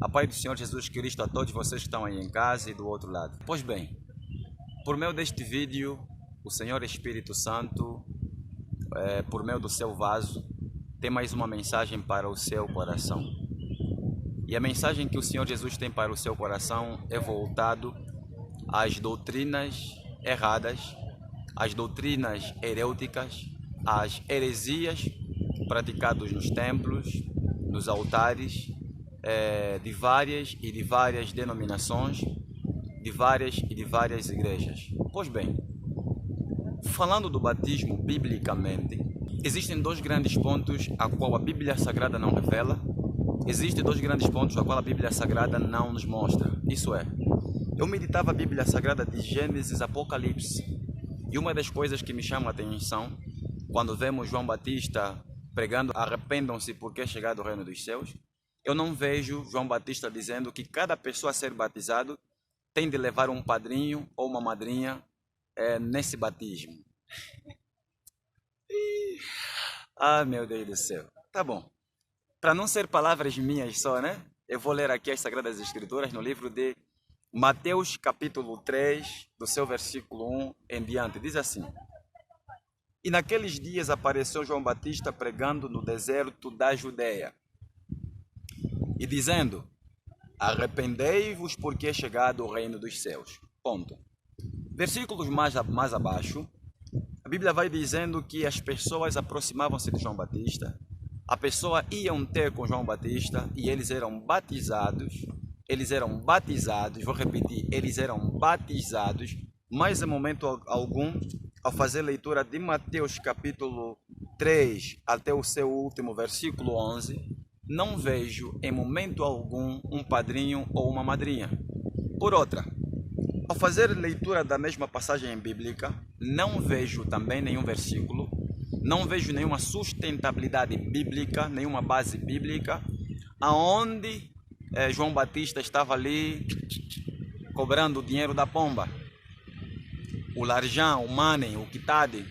A paz do Senhor Jesus Cristo a todos vocês que estão aí em casa e do outro lado. Pois bem, por meio deste vídeo, o Senhor Espírito Santo, por meio do seu vaso, tem mais uma mensagem para o seu coração. E a mensagem que o Senhor Jesus tem para o seu coração é voltado às doutrinas erradas, às doutrinas herêuticas, às heresias praticadas nos templos, nos altares, de várias denominações, de várias igrejas. Pois bem, falando do batismo biblicamente, existem dois grandes pontos a qual a Bíblia Sagrada não revela. Existem dois grandes pontos a qual a Bíblia Sagrada não nos mostra. Isso é, eu meditava a Bíblia Sagrada de Gênesis a Apocalipse, e uma das coisas que me chama a atenção, quando vemos João Batista pregando arrependam-se porque é chegado o reino dos céus, eu não vejo João Batista dizendo que cada pessoa a ser batizado tem de levar um padrinho ou uma madrinha nesse batismo. Ah, meu Deus do céu. Tá bom. Para não ser palavras minhas só, né? Eu vou ler aqui as Sagradas Escrituras no livro de Mateus capítulo 3, do seu versículo 1 em diante. Diz assim: E naqueles dias apareceu João Batista pregando no deserto da Judeia e dizendo: arrependei-vos porque é chegado o reino dos céus. Ponto. Versículos mais abaixo, a Bíblia vai dizendo que as pessoas aproximavam-se de João Batista, a pessoa iam ter com João Batista e eles eram batizados, vou repetir, eles eram batizados, mas em momento algum, ao fazer leitura de Mateus capítulo 3 até o seu último versículo 11, não vejo em momento algum um padrinho ou uma madrinha. Por outra, ao fazer leitura da mesma passagem bíblica, não vejo também nenhum versículo, não vejo nenhuma sustentabilidade bíblica, nenhuma base bíblica, aonde João Batista estava ali cobrando o dinheiro da pomba, o larjão, o money, o quitade.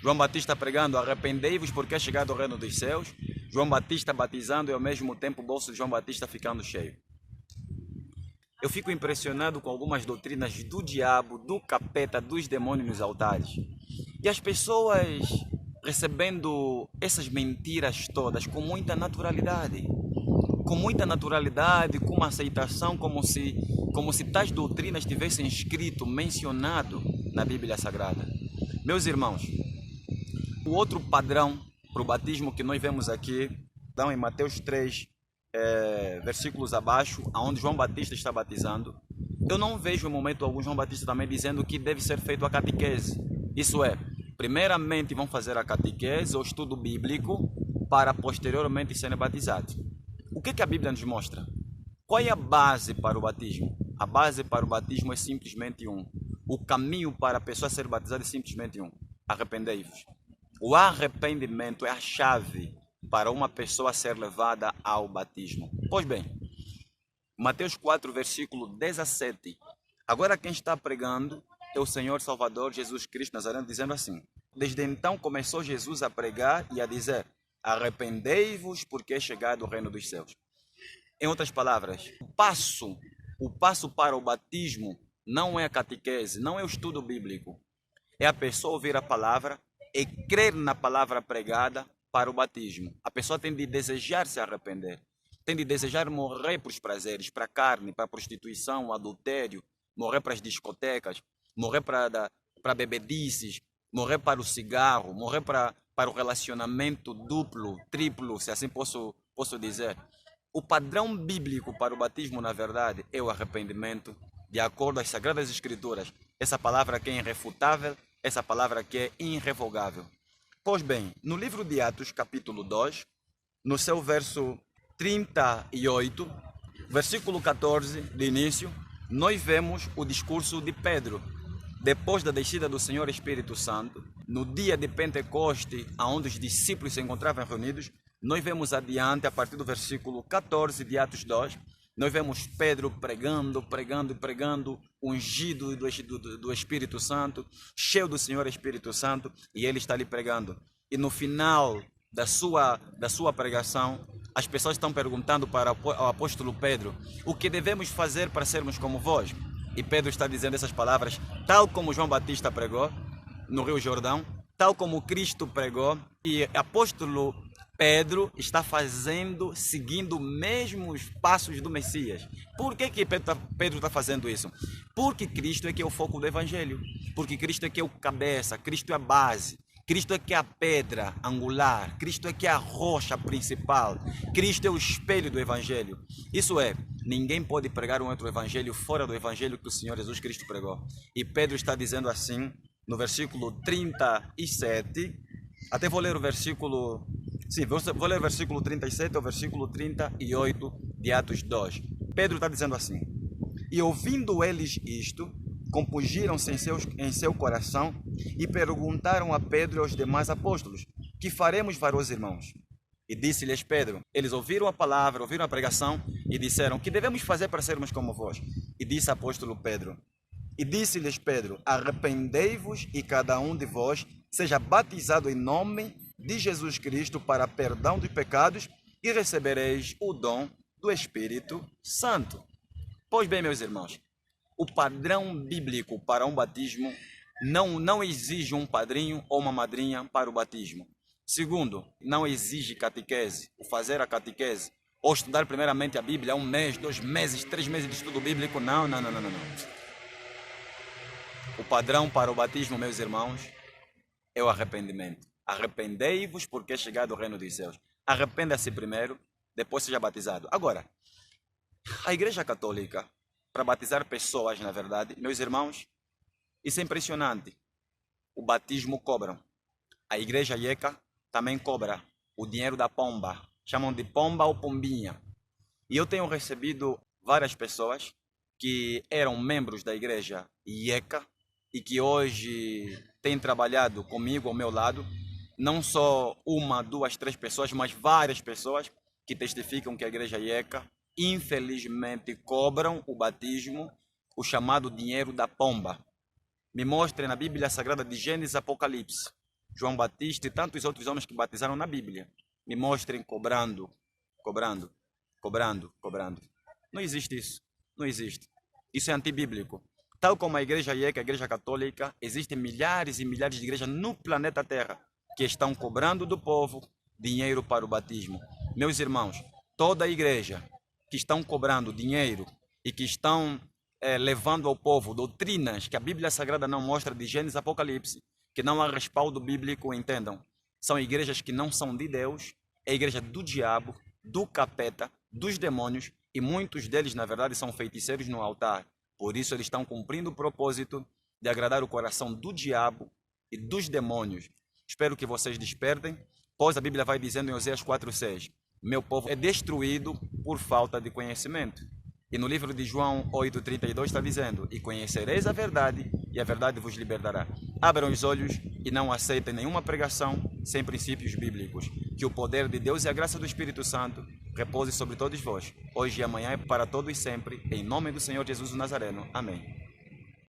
João Batista pregando: arrependei-vos porque é chegado o reino dos céus. João Batista batizando e ao mesmo tempo o bolso de João Batista ficando cheio. Eu fico impressionado com algumas doutrinas do diabo, do capeta, dos demônios nos altares. E as pessoas recebendo essas mentiras todas com muita naturalidade. Com uma aceitação, como se tais doutrinas tivessem escrito, mencionado na Bíblia Sagrada. Meus irmãos, o outro padrão para o batismo que nós vemos aqui, então em Mateus 3, versículos abaixo, onde João Batista está batizando, eu não vejo em momento algum João Batista também dizendo que deve ser feito a catequese. Isso é, primeiramente vão fazer a catequese ou estudo bíblico para posteriormente serem batizados. O que a Bíblia nos mostra? Qual é a base para o batismo? A base para o batismo é simplesmente um. O caminho para a pessoa ser batizada é simplesmente um: arrependei-vos. O arrependimento é a chave para uma pessoa ser levada ao batismo. Pois bem, Mateus 4, versículo 17. Agora quem está pregando é o Senhor Salvador Jesus Cristo Nazareno, dizendo assim: desde então começou Jesus a pregar e a dizer: arrependei-vos porque é chegado o reino dos céus. Em outras palavras, o passo para o batismo não é a catequese, não é o estudo bíblico. É a pessoa ouvir a palavra e crer na palavra pregada para o batismo. A pessoa tem de desejar se arrepender, tem de desejar morrer para os prazeres, para a carne, para a prostituição, o adultério, morrer para as discotecas, morrer para bebedices, morrer para o cigarro, morrer para o relacionamento duplo, triplo, se assim posso dizer. O padrão bíblico para o batismo, na verdade, é o arrependimento, de acordo às Sagradas Escrituras. Essa palavra que é irrefutável, essa palavra que é irrevogável. Pois bem, no livro de Atos, capítulo 2, no seu verso 38, versículo 14 de início, nós vemos o discurso de Pedro. Depois da descida do Senhor Espírito Santo, no dia de Pentecoste, onde os discípulos se encontravam reunidos, nós vemos adiante, a partir do versículo 14 de Atos 2, nós vemos Pedro pregando, ungido do Espírito Santo, cheio do Senhor Espírito Santo, e ele está ali pregando. E no final da sua pregação, as pessoas estão perguntando para o apóstolo Pedro: o que devemos fazer para sermos como vós? E Pedro está dizendo essas palavras, tal como João Batista pregou no Rio Jordão, tal como Cristo pregou, e apóstolo Pedro está seguindo mesmo os passos do Messias. Por que Pedro está fazendo isso? Porque Cristo é que é o foco do Evangelho, porque Cristo é que é o cabeça, Cristo é a base, Cristo é que é a pedra angular, Cristo é que é a rocha principal, Cristo é o espelho do Evangelho. Isso é, ninguém pode pregar um outro Evangelho fora do Evangelho que o Senhor Jesus Cristo pregou. E Pedro está dizendo assim, no versículo 37, até vou ler o versículo, sim, vou ler o versículo 37 ao versículo 38 de Atos 2. Pedro está dizendo assim: e ouvindo eles isto, compungiram-se em seu coração e perguntaram a Pedro e aos demais apóstolos: que faremos, varois irmãos? E disse-lhes Pedro, eles ouviram a palavra, ouviram a pregação e disseram: que devemos fazer para sermos como vós? E disse o apóstolo Pedro, e disse-lhes Pedro: arrependei-vos e cada um de vós seja batizado em nome de Jesus Cristo para perdão dos pecados e recebereis o dom do Espírito Santo. Pois bem, meus irmãos, o padrão bíblico para um batismo não exige um padrinho ou uma madrinha para o batismo. Segundo, não exige catequese, o fazer a catequese, ou estudar primeiramente a Bíblia 1 mês, 2 meses, 3 meses de estudo bíblico. Não. O padrão para o batismo, meus irmãos, é o arrependimento. Arrependei-vos porque é chegado o reino dos céus. Arrependa-se primeiro, depois seja batizado. Agora, a Igreja Católica, para batizar pessoas, na verdade, meus irmãos, isso é impressionante. O batismo cobram. A Igreja IECA também cobra o dinheiro da pomba. Chamam de pomba ou pombinha. E eu tenho recebido várias pessoas que eram membros da Igreja IECA e que hoje têm trabalhado comigo ao meu lado. Não só uma, 2, 3 pessoas, mas várias pessoas que testificam que a Igreja IECA infelizmente cobram o batismo, o chamado dinheiro da pomba. Me mostrem na Bíblia Sagrada de Gênesis e Apocalipse, João Batista e tantos outros homens que batizaram na Bíblia. Me mostrem cobrando. Não existe isso. Não existe. Isso é antibíblico. Tal como a Igreja IECA, a Igreja Católica, existem milhares e milhares de igrejas no planeta Terra que estão cobrando do povo dinheiro para o batismo. Meus irmãos, toda a igreja que estão cobrando dinheiro e que estão levando ao povo doutrinas que a Bíblia Sagrada não mostra de Gênesis e Apocalipse, que não há respaldo bíblico, entendam. São igrejas que não são de Deus, é a igreja do diabo, do capeta, dos demônios, e muitos deles, na verdade, são feiticeiros no altar. Por isso eles estão cumprindo o propósito de agradar o coração do diabo e dos demônios. Espero que vocês despertem, pois a Bíblia vai dizendo em Oséias 4:6, meu povo é destruído por falta de conhecimento. E no livro de João 8:32 está dizendo, e conhecereis a verdade, e a verdade vos libertará. Abram os olhos e não aceitem nenhuma pregação sem princípios bíblicos. Que o poder de Deus e a graça do Espírito Santo repouse sobre todos vós, hoje e amanhã e para todos sempre, em nome do Senhor Jesus o Nazareno. Amém.